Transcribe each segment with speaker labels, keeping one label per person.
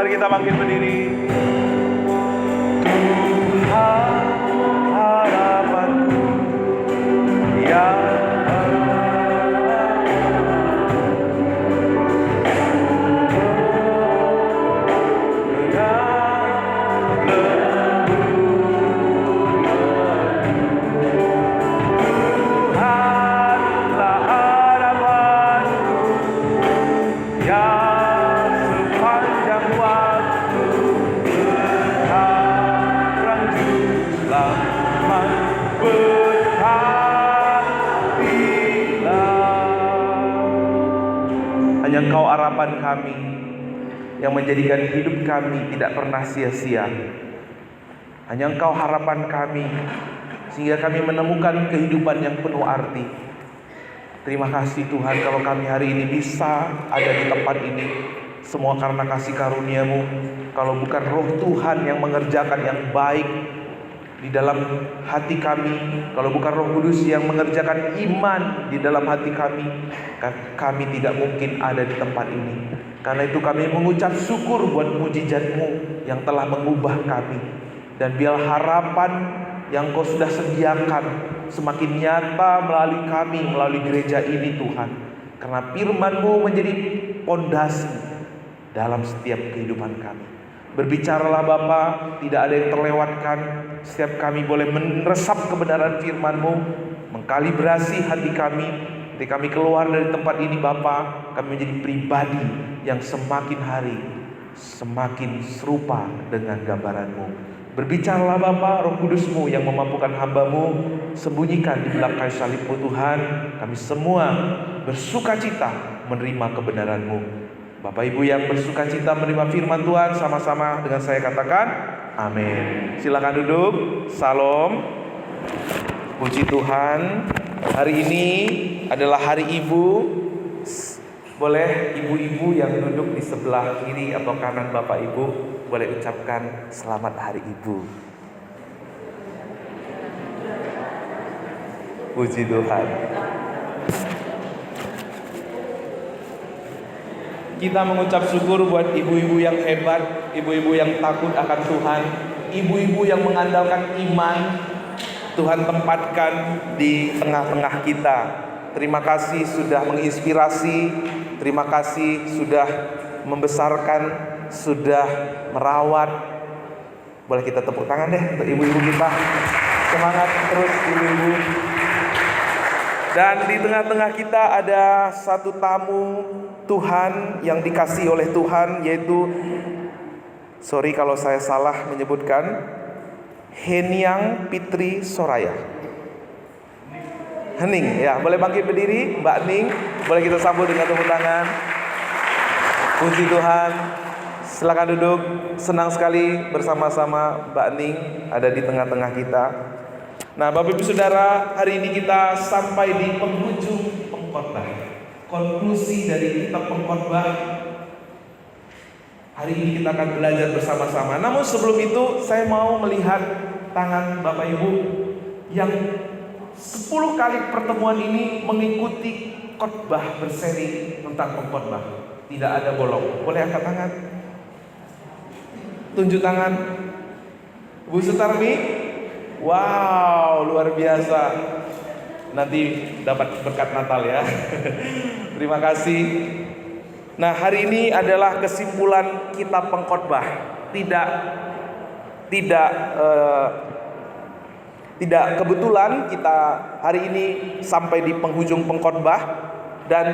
Speaker 1: Mari kita bangkit berdiri. Tuhan harapanku yang Engkau harapan kami yang menjadikan hidup kami tidak pernah sia-sia. Hanya Engkau harapan kami sehingga kami menemukan kehidupan yang penuh arti. Terima kasih Tuhan kalau kami hari ini bisa ada di tempat ini. Semua karena kasih karunia-Mu. Kalau bukan Roh Tuhan yang mengerjakan yang baik di dalam hati kami, kalau bukan Roh Kudus yang mengerjakan iman di dalam hati kami, kami tidak mungkin ada di tempat ini. Karena itu kami mengucap syukur buat mujizat-Mu yang telah mengubah kami. Dan biar harapan yang Kau sudah sediakan semakin nyata melalui kami, melalui gereja ini Tuhan. Karena firman-Mu menjadi pondasi dalam setiap kehidupan kami. Berbicaralah Bapa, tidak ada yang terlewatkan. Setiap kami boleh meresap kebenaran firman-Mu, mengkalibrasi hati kami. Ketika kami keluar dari tempat ini Bapa, kami menjadi pribadi yang semakin hari semakin serupa dengan gambaran-Mu. Berbicaralah Bapa, Roh Kudus-Mu yang memampukan hamba-Mu, sembunyikan di belakang salib-Mu Tuhan. Kami semua bersukacita menerima kebenaran-Mu. Bapak Ibu yang bersukacita menerima firman Tuhan, sama-sama dengan saya katakan amin. Silakan duduk. Salam. Puji Tuhan. Hari ini adalah hari Ibu. Boleh ibu-ibu yang duduk di sebelah kiri atau kanan Bapak Ibu boleh ucapkan selamat hari Ibu. Puji Tuhan. Kita mengucap syukur buat ibu-ibu yang hebat, ibu-ibu yang takut akan Tuhan, ibu-ibu yang mengandalkan iman. Tuhan tempatkan di tengah-tengah kita. Terima kasih sudah menginspirasi, terima kasih sudah membesarkan, sudah merawat. Boleh kita tepuk tangan deh untuk ibu-ibu kita. Semangat terus ibu-ibu. Dan di tengah-tengah kita ada satu tamu Tuhan yang dikasihi oleh Tuhan, yaitu, sorry kalau saya salah menyebutkan, Heniang Fitri Soraya. Hening, ya, boleh bangkit berdiri, Mbak Ning, boleh kita sambut dengan tepuk tangan. Puji Tuhan. Silakan duduk. Senang sekali bersama-sama Mbak Ning ada di tengah-tengah kita. Nah, Bapak Ibu Saudara, hari ini kita sampai di penghujung pengkhotbah. Konklusi dari kitab pengkhotbah. Hari ini kita akan belajar bersama-sama. Namun sebelum itu saya mau melihat tangan Bapak Ibu yang 10 kali pertemuan ini mengikuti khotbah berseri tentang pengkhotbah. Tidak ada bolong. Boleh angkat tangan? Tunjuk tangan. Bu Sutarmi. Wow, luar biasa. Nanti dapat berkat Natal ya. Terima kasih. Nah, hari ini adalah kesimpulan kitab pengkhotbah. Tidak kebetulan kita hari ini sampai di penghujung pengkhotbah. Dan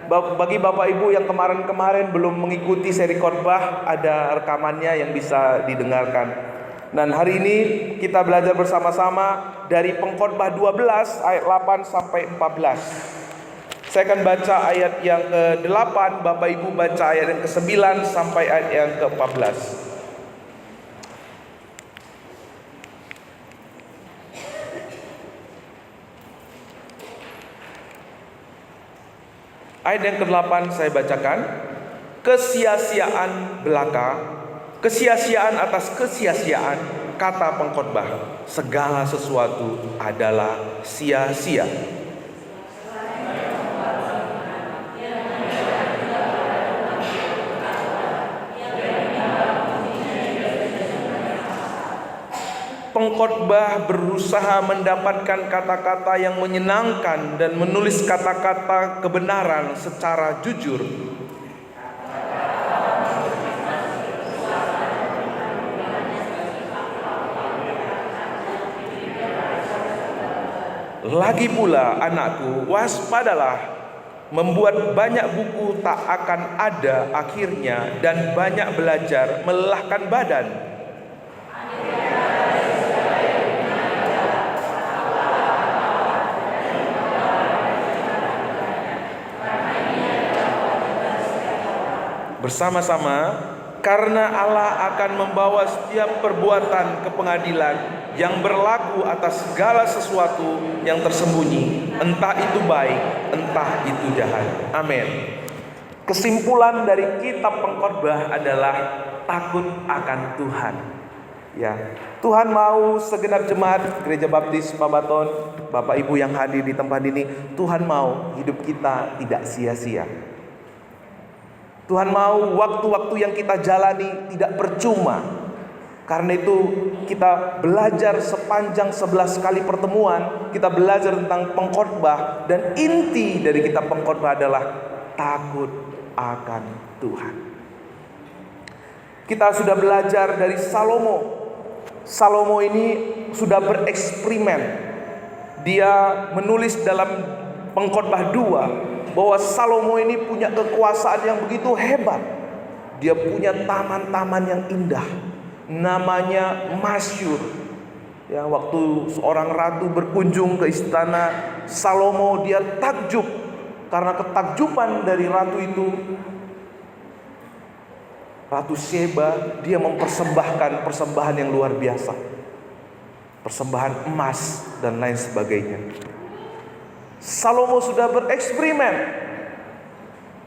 Speaker 1: bagi Bapak Ibu yang kemarin-kemarin belum mengikuti seri khotbah, ada rekamannya yang bisa didengarkan. Dan hari ini kita belajar bersama-sama dari pengkhotbah 12 ayat 8 sampai 14. Saya akan baca ayat yang ke-8, Bapak Ibu baca ayat yang ke-9 sampai ayat yang ke-14. Ayat yang ke-8 saya bacakan. Kesia-siaan belaka, kesia-siaan atas kesia-siaan, kata pengkhotbah, segala sesuatu adalah sia-sia. pengkhotbah berusaha mendapatkan kata-kata yang menyenangkan dan menulis kata-kata kebenaran secara jujur. Lagi pula anakku, waspadalah, membuat banyak buku tak akan ada akhirnya, dan banyak belajar melelahkan badan. Bersama-sama, karena Allah akan membawa setiap perbuatan ke pengadilan yang berlaku atas segala sesuatu yang tersembunyi, entah itu baik, entah itu jahat. Amin. Kesimpulan dari kitab Pengkhotbah adalah takut akan Tuhan. Ya, Tuhan mau segenap jemaat Gereja Baptis Pabaton, Bapak Ibu yang hadir di tempat ini, Tuhan mau hidup kita tidak sia-sia. Tuhan mau waktu-waktu yang kita jalani tidak percuma. Karena itu kita belajar sepanjang 11 kali pertemuan, kita belajar tentang pengkhotbah, dan inti dari kitab Pengkhotbah adalah takut akan Tuhan. Kita sudah belajar dari Salomo. Salomo ini sudah bereksperimen. Dia menulis dalam Pengkhotbah 2 bahwa Salomo ini punya kekuasaan yang begitu hebat. Dia punya taman-taman yang indah, namanya masyhur. Ya, waktu seorang ratu berkunjung ke istana Salomo, dia takjub karena ketakjuban dari ratu itu. Ratu Sheba, dia mempersembahkan persembahan yang luar biasa, persembahan emas dan lain sebagainya. Salomo sudah bereksperimen.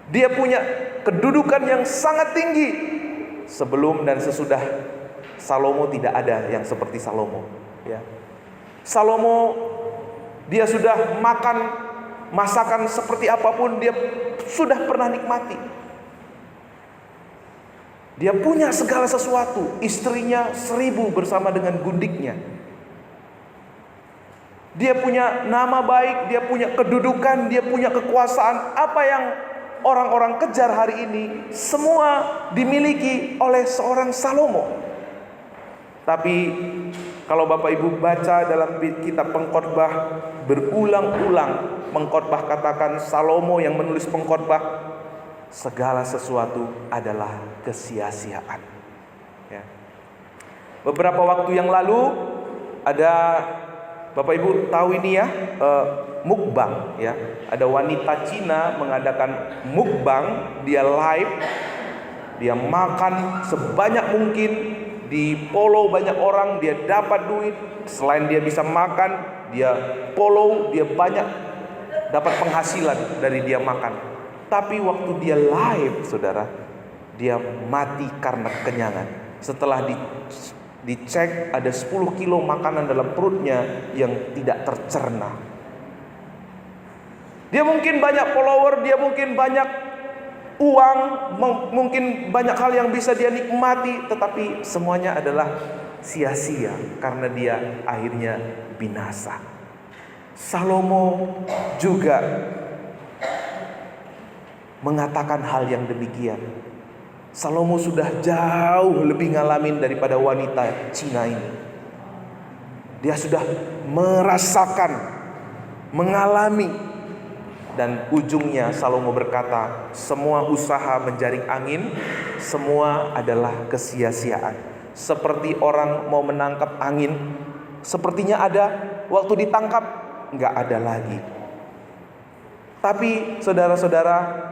Speaker 1: Dia punya kedudukan yang sangat tinggi. Sebelum dan sesudah Salomo tidak ada yang seperti Salomo. Ya. Salomo, dia sudah makan masakan seperti apapun, dia sudah pernah nikmati. Dia punya segala sesuatu. Istrinya 1000 bersama dengan gundiknya. Dia punya nama baik, dia punya kedudukan, dia punya kekuasaan. Apa yang orang-orang kejar hari ini, semua dimiliki oleh seorang Salomo. Tapi kalau Bapak Ibu baca dalam kitab Pengkhotbah, berulang-ulang Pengkhotbah katakan Salomo yang menulis Pengkhotbah, segala sesuatu adalah kesia-siaan. Ya. Beberapa waktu yang lalu ada, Bapak Ibu tahu ini ya, mukbang ya. Ada wanita Cina mengadakan mukbang, dia live, dia makan sebanyak mungkin, di follow banyak orang, dia dapat duit. Selain dia bisa makan, dia follow, dia banyak dapat penghasilan dari dia makan. Tapi waktu dia live, saudara, dia mati karena kekenyangan. Setelah dicek ada 10 kilo makanan dalam perutnya yang tidak tercerna. Dia mungkin banyak follower, dia mungkin banyak uang, mungkin banyak hal yang bisa dia nikmati, tetapi semuanya adalah sia-sia karena dia akhirnya binasa. Salomo juga mengatakan hal yang demikian. Salomo sudah jauh lebih ngalamin daripada wanita Cina ini. Dia sudah merasakan, mengalami, dan ujungnya Salomo berkata, semua usaha menjaring angin, semua adalah kesia-siaan. Seperti orang mau menangkap angin, sepertinya ada, waktu ditangkap nggak ada lagi. Tapi saudara-saudara,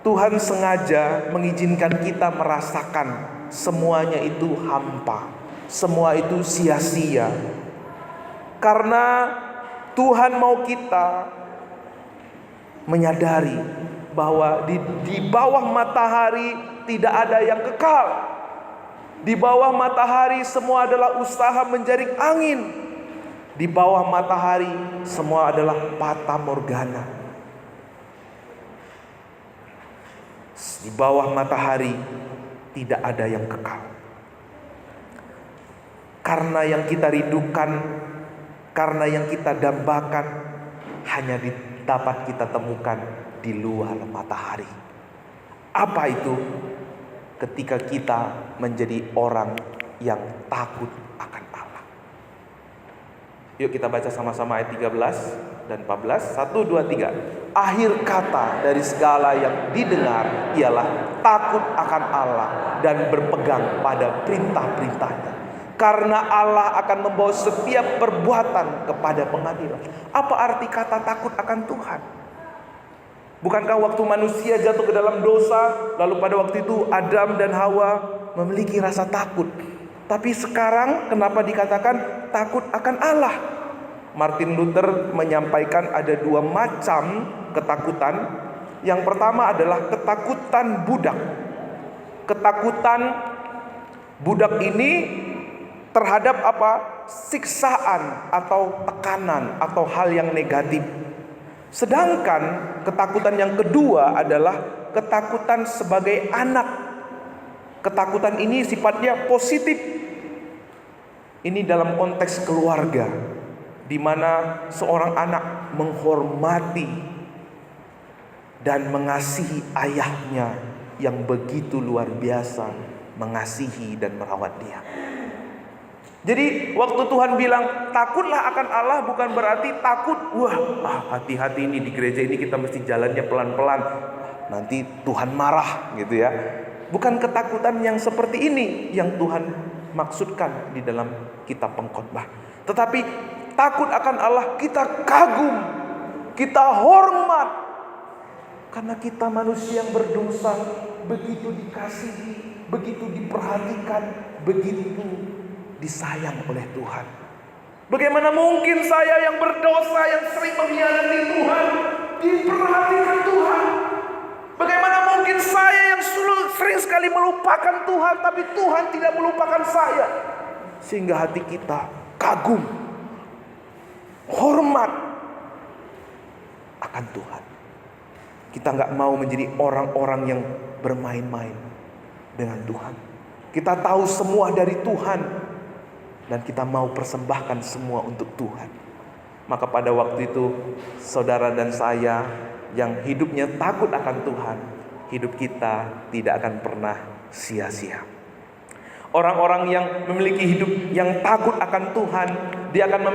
Speaker 1: Tuhan sengaja mengizinkan kita merasakan semuanya itu hampa, semua itu sia-sia. Karena Tuhan mau kita menyadari bahwa di bawah matahari tidak ada yang kekal. Di bawah matahari semua adalah usaha menjaring angin. Di bawah matahari semua adalah fata morgana. Di bawah matahari tidak ada yang kekal. karena yang kita rindukan, karena yang kita dambakan hanya dapat kita temukan di luar matahari. Apa itu? Ketika kita menjadi orang yang takut akan Allah. Yuk kita baca sama-sama ayat 13 dan 14. 1, 2, 3. Akhir kata dari segala yang didengar ialah takut akan Allah dan berpegang pada perintah-perintahnya. Karena Allah akan membawa setiap perbuatan kepada pengadilan. Apa arti kata takut akan Tuhan? Bukankah waktu manusia jatuh ke dalam dosa, lalu pada waktu itu Adam dan Hawa memiliki rasa takut. Tapi sekarang kenapa dikatakan takut akan Allah? Martin Luther menyampaikan ada 2 macam ketakutan. Yang pertama adalah ketakutan budak. Ketakutan budak ini terhadap apa? Siksaan atau tekanan atau hal yang negatif. Sedangkan ketakutan yang kedua adalah ketakutan sebagai anak. Ketakutan ini sifatnya positif. Ini dalam konteks keluarga, di mana seorang anak menghormati dan mengasihi ayahnya yang begitu luar biasa mengasihi dan merawat dia. Jadi waktu Tuhan bilang takutlah akan Allah, bukan berarti takut, hati-hati ini di gereja ini kita mesti jalannya pelan-pelan, nanti Tuhan marah gitu ya. Bukan ketakutan yang seperti ini yang Tuhan maksudkan di dalam kitab Pengkhotbah. Tetapi takut akan Allah, kita kagum, kita hormat, karena kita manusia yang berdosa, begitu dikasihi, begitu diperhatikan, begitu disayang oleh Tuhan. Bagaimana mungkin saya yang berdosa, yang sering mengkhianati Tuhan, diperhatikan Tuhan? Bagaimana mungkin saya yang sering sekali melupakan Tuhan, tapi Tuhan tidak melupakan saya? Sehingga hati kita kagum, hormat akan Tuhan. Kita nggak mau menjadi orang-orang yang bermain-main dengan Tuhan. Kita tahu semua dari Tuhan, dan kita mau persembahkan semua untuk Tuhan. Maka pada waktu itu saudara dan saya yang hidupnya takut akan Tuhan, hidup kita tidak akan pernah sia-sia. Orang-orang yang memiliki hidup yang takut akan Tuhan, dia akan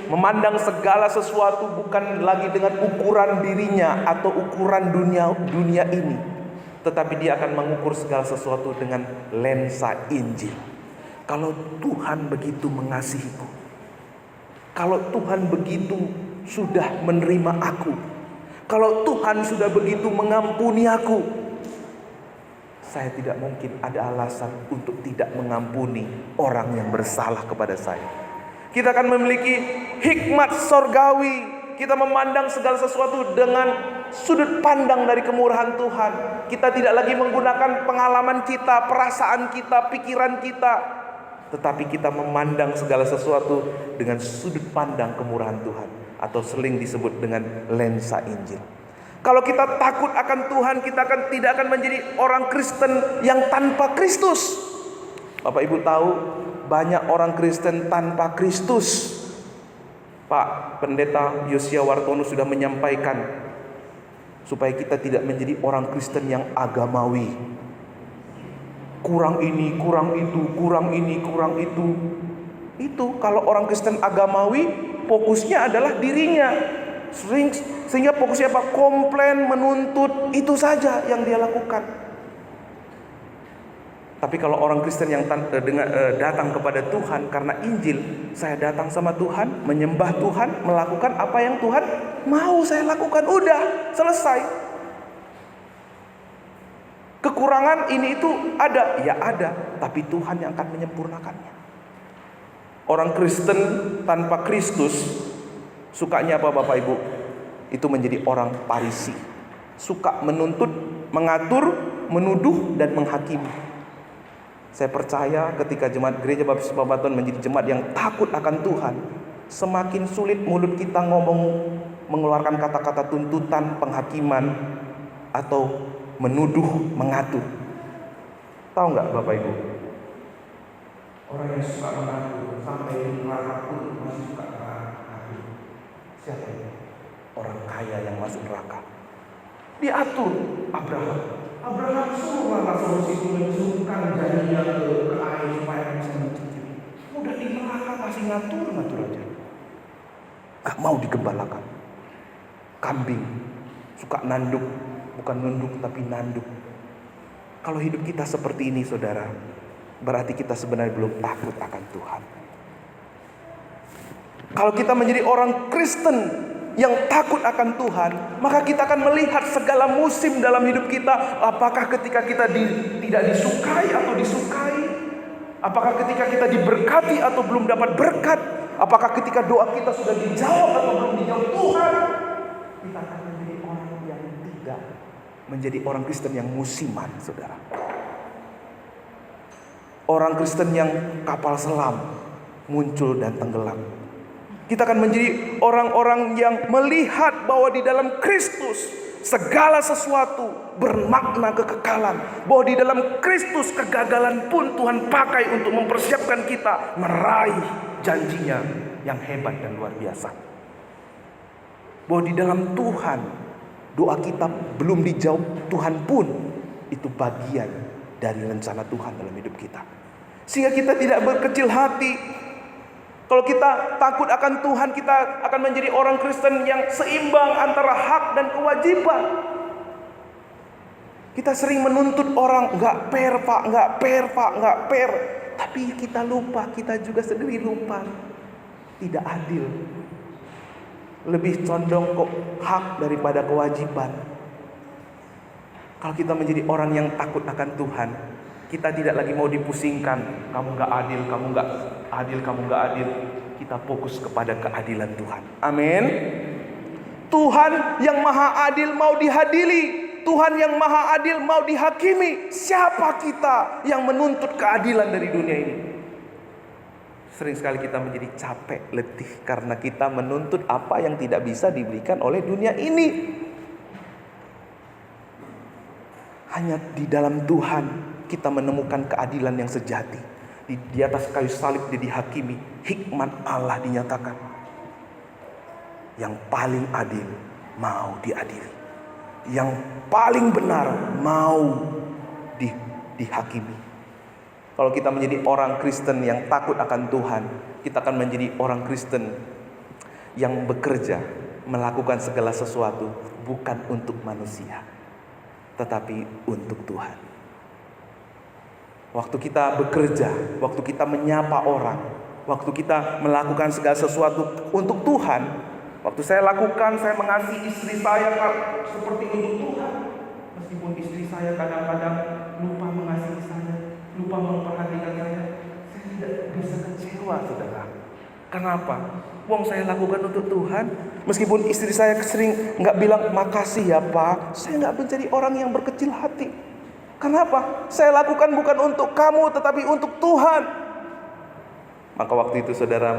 Speaker 1: memandang segala sesuatu bukan lagi dengan ukuran dirinya atau ukuran dunia ini, tetapi dia akan mengukur segala sesuatu dengan lensa Injil. Kalau Tuhan begitu mengasihiku, kalau Tuhan begitu sudah menerima aku, kalau Tuhan sudah begitu mengampuni aku, saya tidak mungkin ada alasan untuk tidak mengampuni orang yang bersalah kepada saya. Kita akan memiliki hikmat sorgawi. Kita memandang segala sesuatu dengan sudut pandang dari kemurahan Tuhan. Kita tidak lagi menggunakan pengalaman kita, perasaan kita, pikiran kita, tetapi kita memandang segala sesuatu dengan sudut pandang kemurahan Tuhan, atau sering disebut dengan lensa Injil. Kalau kita takut akan Tuhan, kita tidak akan menjadi orang Kristen yang tanpa Kristus. Bapak Ibu tahu, banyak orang Kristen tanpa Kristus. Pak Pendeta Yosia Wartono sudah menyampaikan supaya kita tidak menjadi orang Kristen yang agamawi. Kurang ini, kurang itu, kurang ini, kurang itu. Itu kalau orang Kristen agamawi, fokusnya adalah dirinya. Sehingga fokusnya apa? Komplain, menuntut, itu saja yang dia lakukan. Tapi kalau orang Kristen yang datang kepada Tuhan karena Injil, saya datang sama Tuhan, menyembah Tuhan, melakukan apa yang Tuhan mau saya lakukan. Udah, selesai. Kekurangan ini itu ada, ya ada, tapi Tuhan yang akan menyempurnakannya. Orang Kristen tanpa Kristus sukanya apa Bapak Ibu? Itu menjadi orang Farisi. Suka menuntut, mengatur, menuduh, dan menghakimi. Saya percaya ketika jemaat gereja Baptis Babaton menjadi jemaat yang takut akan Tuhan, semakin sulit mulut kita mengeluarkan kata-kata tuntutan, penghakiman, atau menuduh, mengatur. Tahu nggak Bapak Ibu? Orang yang suka mengatur sampai di neraka pun masih suka mengatur. Siapa itu? Orang kaya yang masuk neraka. Diatur Abraham. Abraham suruhlah solusi itu menunjukkan janjinya ke air supaya bisa mencicip. Udah di neraka masih ngatur aja. Gak mau digembalakan. Kambing suka nanduk, bukan nunduk tapi nanduk. Kalau hidup kita seperti ini, saudara, berarti kita sebenarnya belum takut akan Tuhan. Kalau kita menjadi orang Kristen yang takut akan Tuhan, maka kita akan melihat segala musim dalam hidup kita. Apakah ketika kita tidak disukai atau disukai? Apakah ketika kita diberkati atau belum dapat berkat? Apakah ketika doa kita sudah dijawab atau belum dijawab Tuhan? Kita akan menjadi orang yang tidak menjadi orang Kristen yang musiman, saudara. Orang Kristen yang kapal selam, muncul dan tenggelam. Kita akan menjadi orang-orang yang melihat bahwa di dalam Kristus segala sesuatu bermakna kekekalan. Bahwa di dalam Kristus kegagalan pun Tuhan pakai untuk mempersiapkan kita meraih janjinya yang hebat dan luar biasa. Bahwa di dalam Tuhan doa kita belum dijawab, Tuhan pun itu bagian dari rencana Tuhan dalam hidup kita. Sehingga kita tidak berkecil hati. Kalau kita takut akan Tuhan, kita akan menjadi orang Kristen yang seimbang antara hak dan kewajiban. Kita sering menuntut orang, nggak fair pak. Tapi kita lupa, kita juga sendiri lupa. Tidak adil. Lebih condong kok hak daripada kewajiban. Kalau kita menjadi orang yang takut akan Tuhan, kita tidak lagi mau dipusingkan. Kamu gak adil, kamu gak adil. Kita fokus kepada keadilan Tuhan. Amin. Tuhan yang maha adil mau dihadili. Tuhan yang maha adil mau dihakimi. Siapa kita yang menuntut keadilan dari dunia ini? Sering sekali kita menjadi capek, letih karena kita menuntut apa yang tidak bisa diberikan oleh dunia ini. Hanya di dalam Tuhan kita menemukan keadilan yang sejati. Di atas kayu salib dia dihakimi, hikmat Allah dinyatakan. Yang paling adil mau diadili, yang paling benar mau dihakimi. Kalau kita menjadi orang Kristen yang takut akan Tuhan, kita akan menjadi orang Kristen yang bekerja, melakukan segala sesuatu bukan untuk manusia, tetapi untuk Tuhan. Waktu kita bekerja, waktu kita menyapa orang, waktu kita melakukan segala sesuatu untuk Tuhan. Waktu saya lakukan, saya mengasihi istri saya seperti untuk Tuhan. Meskipun istri saya kadang-kadang lupa mengasihi saya, lupa memperhatikan saya tidak bisa kecewa, saudara. Kenapa? Wong saya lakukan untuk Tuhan. Meskipun istri saya sering nggak bilang makasih ya Pak, saya nggak menjadi orang yang berkecil hati. Kenapa? Saya lakukan bukan untuk kamu, tetapi untuk Tuhan. Maka waktu itu saudara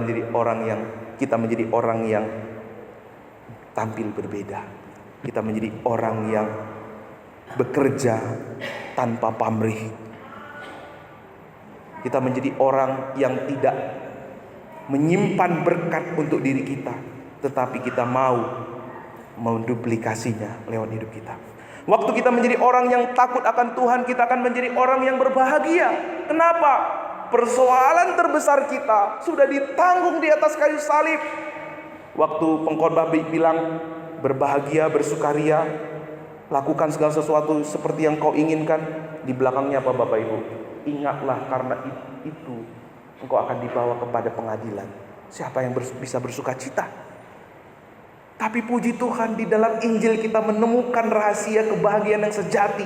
Speaker 1: kita menjadi orang yang tampil berbeda. Kita menjadi orang yang bekerja tanpa pamrih. Kita menjadi orang yang tidak menyimpan berkat untuk diri kita, tetapi kita mau menduplikasinya lewat hidup kita. Waktu kita menjadi orang yang takut akan Tuhan, kita akan menjadi orang yang berbahagia. Kenapa? Persoalan terbesar kita sudah ditanggung di atas kayu salib. Waktu pengkhotbah bilang berbahagia, bersukaria, lakukan segala sesuatu seperti yang kau inginkan. Di belakangnya apa Bapak Ibu? Ingatlah karena itu engkau akan dibawa kepada pengadilan. Siapa yang bisa bersuka cita? Tapi puji Tuhan, di dalam Injil kita menemukan rahasia kebahagiaan yang sejati.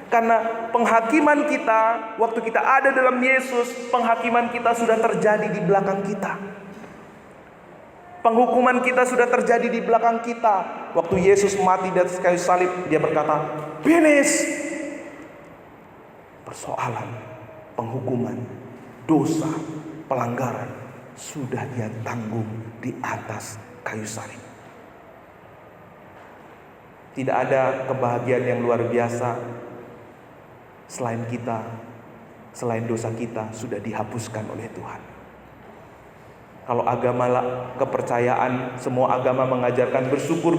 Speaker 1: Karena penghakiman kita, waktu kita ada dalam Yesus, penghakiman kita sudah terjadi di belakang kita. Penghukuman kita sudah terjadi di belakang kita. Waktu Yesus mati di atas kayu salib, dia berkata, finish. Persoalan, penghukuman, dosa, pelanggaran sudah dia tanggung di atas kayu salib. Tidak ada kebahagiaan yang luar biasa selain kita selain dosa kita sudah dihapuskan oleh Tuhan. Kalau agama kepercayaan, semua agama mengajarkan bersyukur,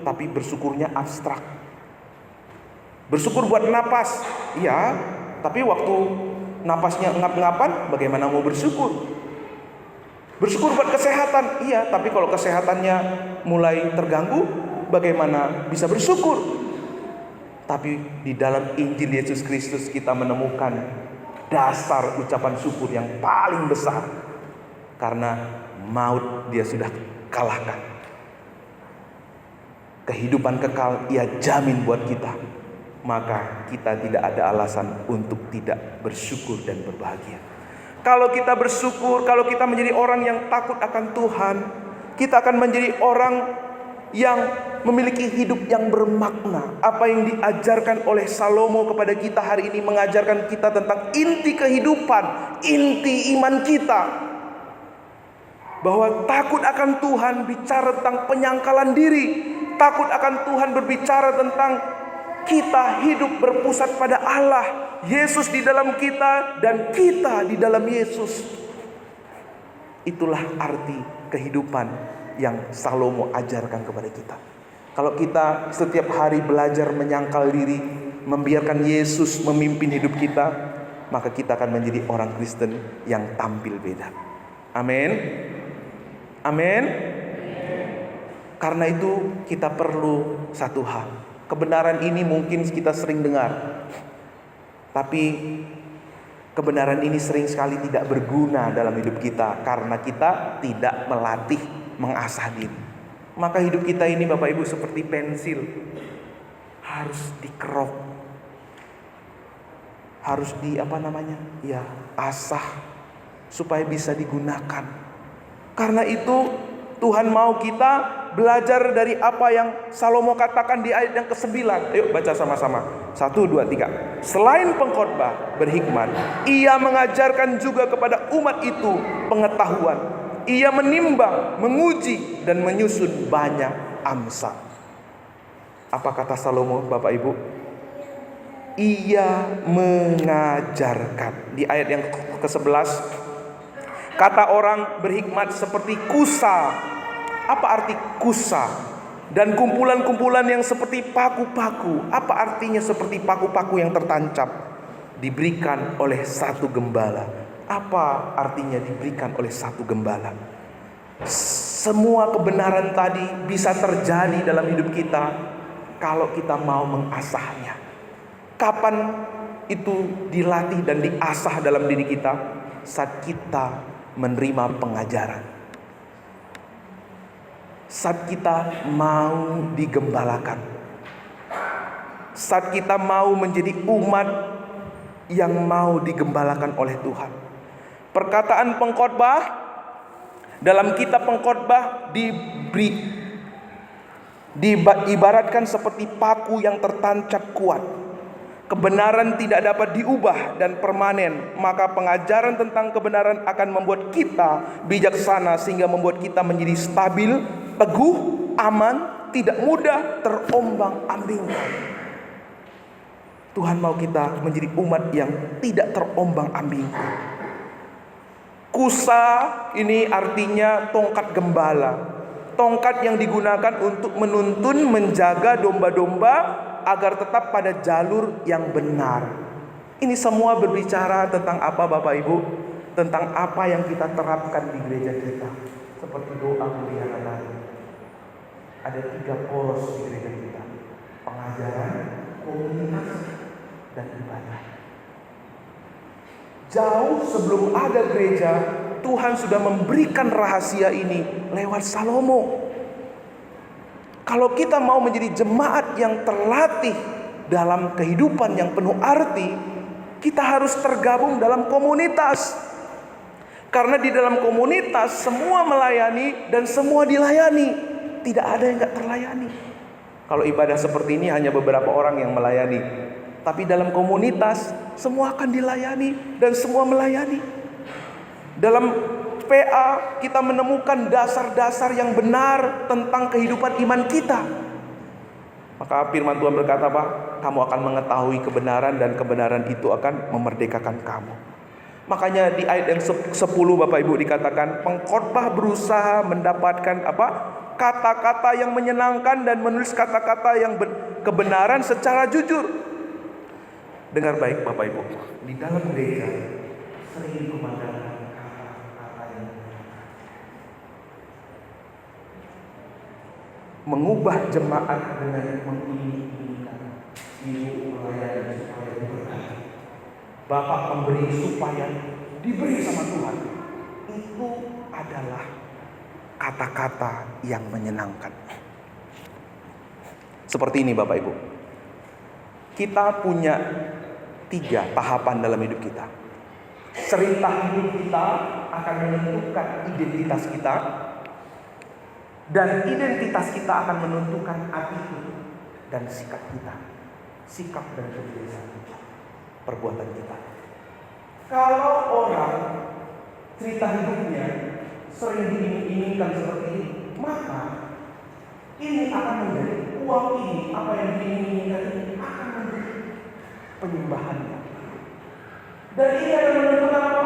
Speaker 1: tapi bersyukurnya abstrak. Bersyukur buat napas, iya, tapi waktu napasnya ngap-ngapan, bagaimana mau bersyukur? Bersyukur buat kesehatan, iya, tapi kalau kesehatannya mulai terganggu, bagaimana bisa bersyukur? Tapi di dalam Injil Yesus Kristus kita menemukan dasar ucapan syukur yang paling besar. Karena maut dia sudah kalahkan. Kehidupan kekal ia jamin buat kita. Maka kita tidak ada alasan untuk tidak bersyukur dan berbahagia. Kalau kita bersyukur, kalau kita menjadi orang yang takut akan Tuhan, kita akan menjadi orang yang memiliki hidup yang bermakna. Apa yang diajarkan oleh Salomo kepada kita hari ini mengajarkan kita tentang inti kehidupan, inti iman kita. Bahwa takut akan Tuhan bicara tentang penyangkalan diri. Takut akan Tuhan berbicara tentang kita hidup berpusat pada Allah. Yesus di dalam kita dan kita di dalam Yesus. Itulah arti kehidupan yang Salomo ajarkan kepada kita. Kalau kita setiap hari belajar menyangkal diri, membiarkan Yesus memimpin hidup kita, maka kita akan menjadi orang Kristen yang tampil beda. Amin. Amin. Karena itu kita perlu satu hal. Kebenaran ini mungkin kita sering dengar, tapi kebenaran ini sering sekali tidak berguna dalam hidup kita karena kita tidak melatih, mengasah diri. Maka hidup kita ini Bapak Ibu seperti pensil, harus dikerok, harus asah supaya bisa digunakan. Karena itu Tuhan mau kita belajar dari apa yang Salomo katakan di ayat yang ke-9. Ayo baca sama-sama. 1, 2, 3. Selain pengkhotbah berhikmat, ia mengajarkan juga kepada umat itu pengetahuan. Ia menimbang, menguji, dan menyusun banyak amsal. Apa kata Salomo Bapak Ibu? Ia mengajarkan. Di ayat yang ke-11, kata orang berhikmat seperti kusa. Apa arti kusa? Dan kumpulan-kumpulan yang seperti paku-paku. Apa artinya seperti paku-paku yang tertancap? Diberikan oleh satu gembala. Apa artinya diberikan oleh satu gembala? Semua kebenaran tadi bisa terjadi dalam hidup kita kalau kita mau mengasahnya. Kapan itu dilatih dan diasah dalam diri kita? Saat kita menerima pengajaran, saat kita mau digembalakan, saat kita mau menjadi umat yang mau digembalakan oleh Tuhan. Perkataan pengkhotbah dalam kitab pengkhotbah diibaratkan seperti paku yang tertancap kuat. Kebenaran tidak dapat diubah dan permanen, maka pengajaran tentang kebenaran akan membuat kita bijaksana sehingga membuat kita menjadi stabil, teguh, aman, tidak mudah terombang-ambingkan. Tuhan mau kita menjadi umat yang tidak terombang-ambingkan. Kusa ini artinya tongkat gembala. Tongkat yang digunakan untuk menuntun, menjaga domba-domba agar tetap pada jalur yang benar. Ini semua berbicara tentang apa Bapak Ibu? Tentang apa yang kita terapkan di gereja kita. Seperti doa pemberian tadi. Ada 3 poros di gereja kita: pengajaran, komunitas, dan ibadah. Jauh sebelum ada gereja, Tuhan sudah memberikan rahasia ini lewat Salomo. Kalau kita mau menjadi jemaat yang terlatih dalam kehidupan yang penuh arti, kita harus tergabung dalam komunitas. Karena di dalam komunitas semua melayani dan semua dilayani. Tidak ada yang gak terlayani. Kalau ibadah seperti ini hanya beberapa orang yang melayani. Tapi dalam komunitas semua akan dilayani dan semua melayani. Dalam PA kita menemukan dasar-dasar yang benar tentang kehidupan iman kita. Maka firman Tuhan berkata apa? Kamu akan mengetahui kebenaran dan kebenaran itu akan memerdekakan kamu. Makanya di ayat yang 10 Bapak Ibu dikatakan pengkhotbah berusaha mendapatkan apa? Kata-kata yang menyenangkan dan menulis kata-kata yang kebenaran secara jujur. Dengar baik Bapak Ibu, di dalam gereja sering dikumandangkan kata-kata yang mengubah jemaat dengan mengingin-inginkan ilmu pelayanan supaya diberkati. Bapak memberi supaya diberi sama Tuhan. Itu adalah kata-kata yang menyenangkan. Seperti ini Bapak Ibu. Kita punya 3 tahapan dalam hidup kita. Cerita hidup kita akan menentukan identitas kita. Dan identitas kita akan menentukan attitude dan sikap kita. Sikap dan kebiasaan kita. Perbuatan kita. Kalau orang cerita hidupnya sering diinginkan seperti ini, maka ini akan menjadi uang ini, apa yang diinginkan ini akan menjadi penyembahannya. Dan ini akan menentukan apa?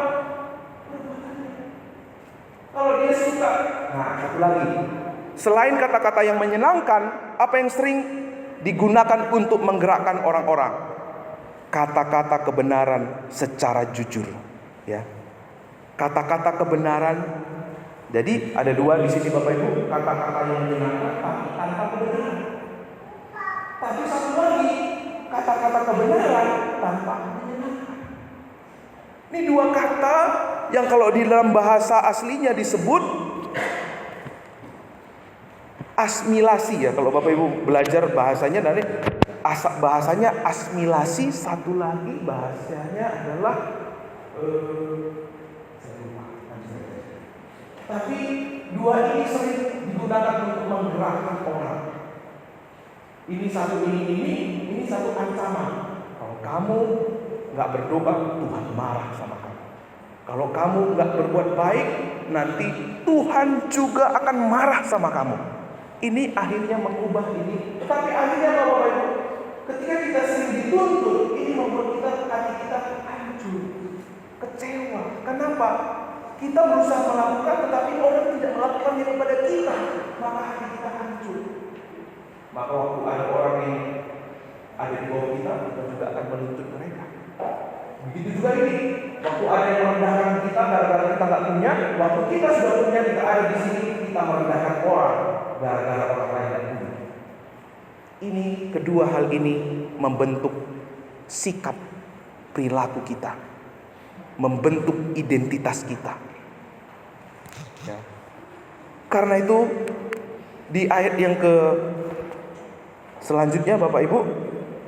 Speaker 1: Perbuatannya. Kalau dia suka, nah satu lagi. Selain kata-kata yang menyenangkan, apa yang sering digunakan untuk menggerakkan orang-orang? Kata-kata kebenaran secara jujur, ya. Kata-kata kebenaran. Jadi ada 2 di sini Bapak Ibu, kata-kata yang menyenangkan tapi tanpa kebenaran. Tapi satu lagi, kata-kata kebenaran tanpa menyenangkan. Ini 2 kata yang kalau di dalam bahasa aslinya disebut asimilasi, ya. Kalau Bapak Ibu belajar bahasanya dari bahasanya asimilasi, satu lagi bahasanya adalah tapi 2 ini sering digunakan untuk menggerakkan orang. Ini satu ini satu ancaman. Kalau kamu nggak berdoa, Tuhan marah sama kamu. Kalau kamu nggak berbuat baik, nanti Tuhan juga akan marah sama kamu. Ini akhirnya mengubah ini. Tetapi akhirnya Bapak Ibu, ketika kita sering dituntut, ini membuat hati kita hancur, kecewa. Kenapa? Kita berusaha melakukan, tetapi orang tidak melakukannya kepada kita, maka hati kita hancur. Maka waktu ada orang yang ada di bawah kita juga akan menuntut mereka. Begitu juga ini, waktu ada yang merendahkan kita gara-gara kita nggak punya, waktu kita sudah punya, kita ada di sini, kita merendahkan orang gara-gara orang lain yang punya. Ini kedua hal ini membentuk sikap perilaku kita, membentuk identitas kita. Ya. Karena itu di ayat yang selanjutnya Bapak Ibu,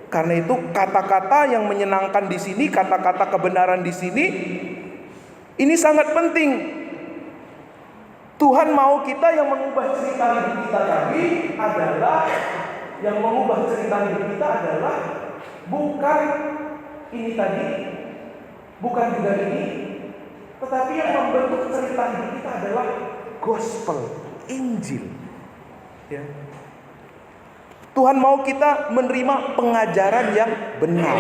Speaker 1: karena itu kata-kata yang menyenangkan di sini, kata-kata kebenaran di sini, ini sangat penting. Tuhan mau kita yang mengubah cerita hidup kita tadi adalah, yang mengubah cerita hidup kita adalah bukan ini tadi, bukan juga ini, tetapi yang membentuk cerita hidup kita adalah gospel, Injil. Ya. Tuhan mau kita menerima pengajaran yang benar,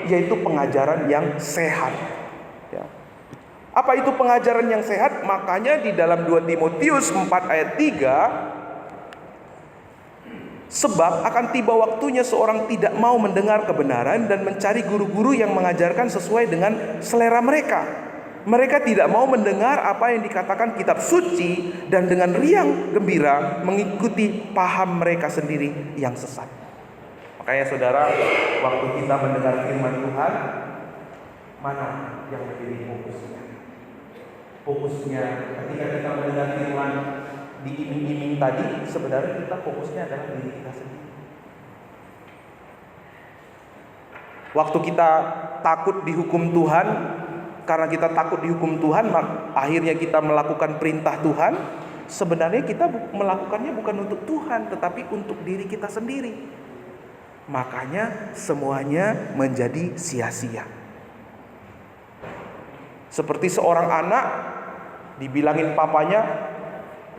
Speaker 1: yaitu pengajaran yang sehat. Ya. Apa itu pengajaran yang sehat? Makanya di dalam 2 Timotius 4 ayat 3, sebab akan tiba waktunya seorang tidak mau mendengar kebenaran dan mencari guru-guru yang mengajarkan sesuai dengan selera mereka. Mereka tidak mau mendengar apa yang dikatakan kitab suci dan dengan riang gembira mengikuti paham mereka sendiri yang sesat. Makanya saudara, waktu kita mendengar firman Tuhan, mana yang menjadi fokusnya? Fokusnya ketika kita mendengar firman diiming-iming tadi, sebenarnya kita fokusnya adalah diri kita sendiri. Waktu kita takut dihukum Tuhan, karena kita takut dihukum Tuhan, akhirnya kita melakukan perintah Tuhan. Sebenarnya kita melakukannya bukan untuk Tuhan, tetapi untuk diri kita sendiri. Makanya semuanya menjadi sia-sia. Seperti seorang anak dibilangin papanya,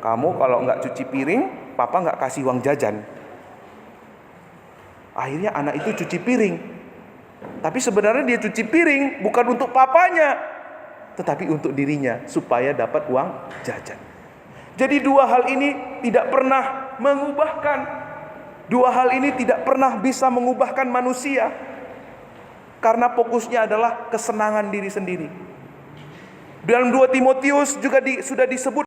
Speaker 1: kamu kalau nggak cuci piring, papa nggak kasih uang jajan. Akhirnya anak itu cuci piring. Tapi sebenarnya dia cuci piring bukan untuk papanya, tetapi untuk dirinya, supaya dapat uang jajan. Jadi dua hal ini tidak pernah mengubahkan. Dua hal ini tidak pernah bisa mengubahkan manusia. Karena fokusnya adalah kesenangan diri sendiri. Dalam 2 Timotius juga sudah disebut